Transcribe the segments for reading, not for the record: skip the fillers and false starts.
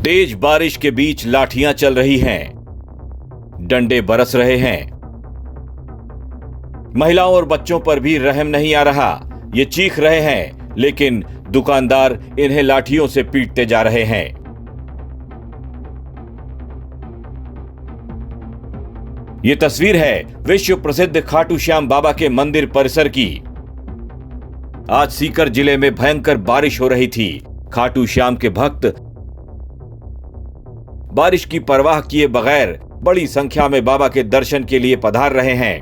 तेज बारिश के बीच लाठियां चल रही हैं, डंडे बरस रहे हैं। महिलाओं और बच्चों पर भी रहम नहीं आ रहा। ये चीख रहे हैं, लेकिन दुकानदार इन्हें लाठियों से पीटते जा रहे हैं। ये तस्वीर है विश्व प्रसिद्ध खाटू श्याम बाबा के मंदिर परिसर की। आज सीकर जिले में भयंकर बारिश हो रही थी। खाटू श्याम के भक्त बारिश की परवाह किए बगैर बड़ी संख्या में बाबा के दर्शन के लिए पधार रहे हैं।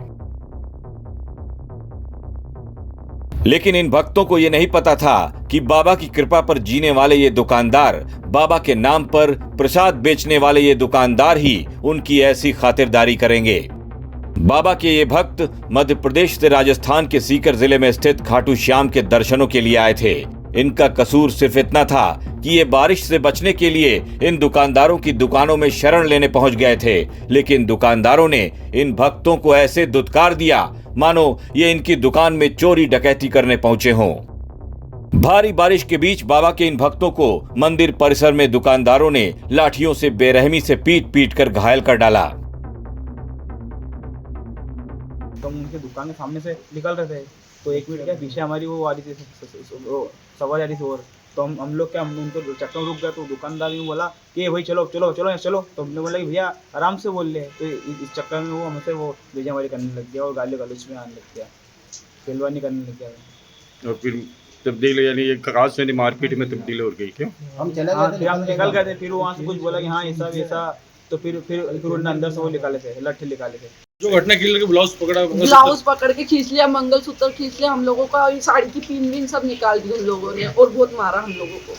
लेकिन इन भक्तों को यह नहीं पता था कि बाबा की कृपा पर जीने वाले ये दुकानदार, बाबा के नाम पर प्रसाद बेचने वाले ये दुकानदार ही उनकी ऐसी खातिरदारी करेंगे। बाबा के ये भक्त मध्य प्रदेश से राजस्थान के सीकर जिले में स्थित खाटू श्याम के दर्शनों के लिए आए थे। इनका कसूर सिर्फ इतना था कि ये बारिश से बचने के लिए इन दुकानदारों की दुकानों में शरण लेने पहुंच गए थे। लेकिन दुकानदारों ने इन भक्तों को ऐसे दुत्कार दिया मानो ये इनकी दुकान में चोरी डकैती करने पहुंचे हों। भारी बारिश के बीच बाबा के इन भक्तों को मंदिर परिसर में दुकानदारों ने लाठियों से बेरहमी से पीट पीट कर घायल कर डाला। तो हम उनके दुकान के सामने से निकल रहे थे, तो एक मिनट के पीछे हमारी वो आ रही थी, सवारी आ रही थी। और तो हम लोग क्या, हम उनको चक्कर में रुक गए। तो दुकानदार ने बोला कि भाई चलो चलो चलो चलो। तो हमने बोला कि भैया आराम से बोल ले। तो इस चक्कर में वो हमसे वो बेजामारी करने लग गया और गाली गलौज में आने लग गया, पहलवानी करने लग गया। और फिर तब्दील यानी एक कागज से मारपीट में तब्दील हो गई क्यों? हम चले गए, फिर हम निकल गए थे। फिर वहाँ से कुछ बोला कि हाँ ऐसा वैसा। तो फिर उन्होंने अंदर से वो निकाले थे, लट्ठे निकाले थे। जो घटना के लिए ब्लाउज पकड़ के खींच लिया, मंगलसूत्र खींच लिया हम लोगों का, और साड़ी की पिन विन सब निकाल दी उन लोगों ने, और बहुत मारा हम लोगों को।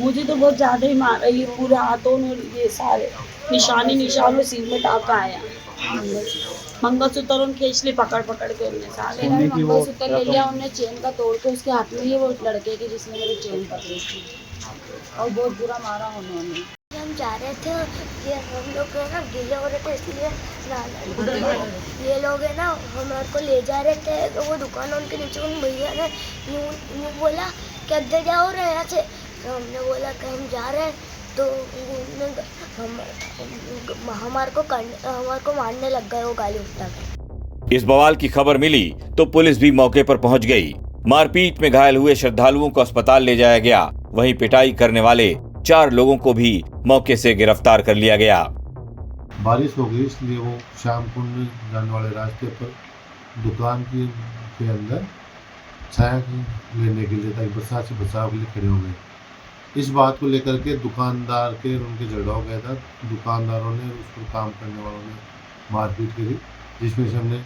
मुझे तो बहुत ज्यादा ही मारा, ये पूरे हाथों में ये सारे निशान सिर में टाका आया। मंगलसूत्र खींच ली पकड़ के उन्हें सारे। मंगलसूत्र ले लिया उन्हें, चेन का तोड़ के उसके हाथ में ही वो लड़के की जिसने मेरी चेन पकड़ी थी, और बहुत बुरा मारा उन्होंने। हम जा रहे थे, ये हम लोग ना गीले हो रहे थे, इसलिए ये लोग है ना हमारे को ले जा रहे थे। तो वो दुकान उनके नीचे उन भैया ने यूँ बोला कि अद्धे जाओ रहे यहाँ से। तो हमने बोला कि हम जा रहे हैं। तो हमारे को मारने लग गए वो गाली उठा के। इस बवाल की खबर मिली तो पुलिस भी मौके पर पहुंच गई। मारपीट में घायल हुए श्रद्धालुओं को अस्पताल ले जाया गया। वहीं पिटाई करने वाले 4 लोगों को भी मौके से गिरफ्तार कर लिया गया। बारिश हो गई, इसलिए वो श्याम कुंड जाने वाले रास्ते पर दुकान के अंदर छाया लेने के लिए, ताकि बरसात से बचाव के लिए खड़े हो गए। इस बात को लेकर के दुकानदार के उनके झगड़ा हो गया था। दुकानदारों ने उस पर काम करने वालों ने मारपीट करी, जिसमें से हमने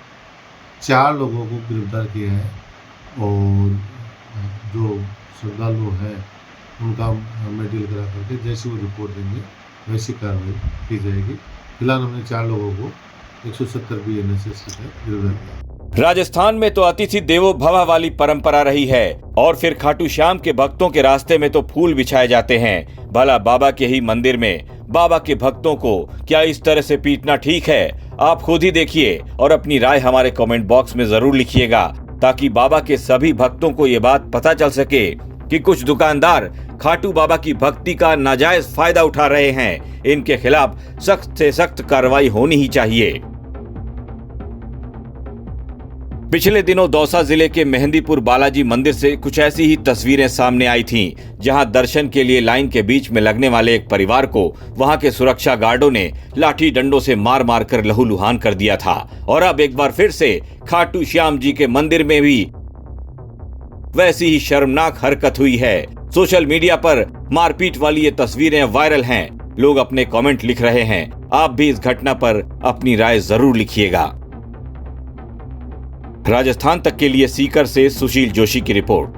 4 लोगों को गिरफ्तार किया है। और जो श्रद्धालु हैं उनका हमें डील करा करके जैसी वो रिपोर्ट देंगे वैसी कार्रवाई की जाएगी। फिलहाल हमने 4 लोगों को 170 BNSS के तहत गिरफ्तार किया। राजस्थान में तो अतिथि देवो भव वाली परंपरा रही है, और फिर खाटू श्याम के भक्तों के रास्ते में तो फूल बिछाए जाते हैं। भला बाबा के ही मंदिर में बाबा के भक्तों को क्या इस तरह से पीटना ठीक है? आप खुद ही देखिए और अपनी राय हमारे कमेंट बॉक्स में जरूर लिखिएगा, ताकि बाबा के सभी भक्तों को ये बात पता चल सके कि कुछ दुकानदार खाटू बाबा की भक्ति का नाजायज फायदा उठा रहे हैं। इनके खिलाफ सख्त से सख्त कार्रवाई होनी ही चाहिए। पिछले दिनों दौसा जिले के मेहंदीपुर बालाजी मंदिर से कुछ ऐसी ही तस्वीरें सामने आई थीं, जहां दर्शन के लिए लाइन के बीच में लगने वाले एक परिवार को वहां के सुरक्षा गार्डों ने लाठी डंडों से मार मार कर लहूलुहान कर दिया था। और अब एक बार फिर से खाटू श्याम जी के मंदिर में भी वैसी ही शर्मनाक हरकत हुई है। सोशल मीडिया पर मारपीट वाली ये तस्वीरें वायरल हैं। लोग अपने कमेंट लिख रहे हैं। आप भी इस घटना पर अपनी राय जरूर लिखिएगा। राजस्थान तक के लिए सीकर से सुशील जोशी की रिपोर्ट।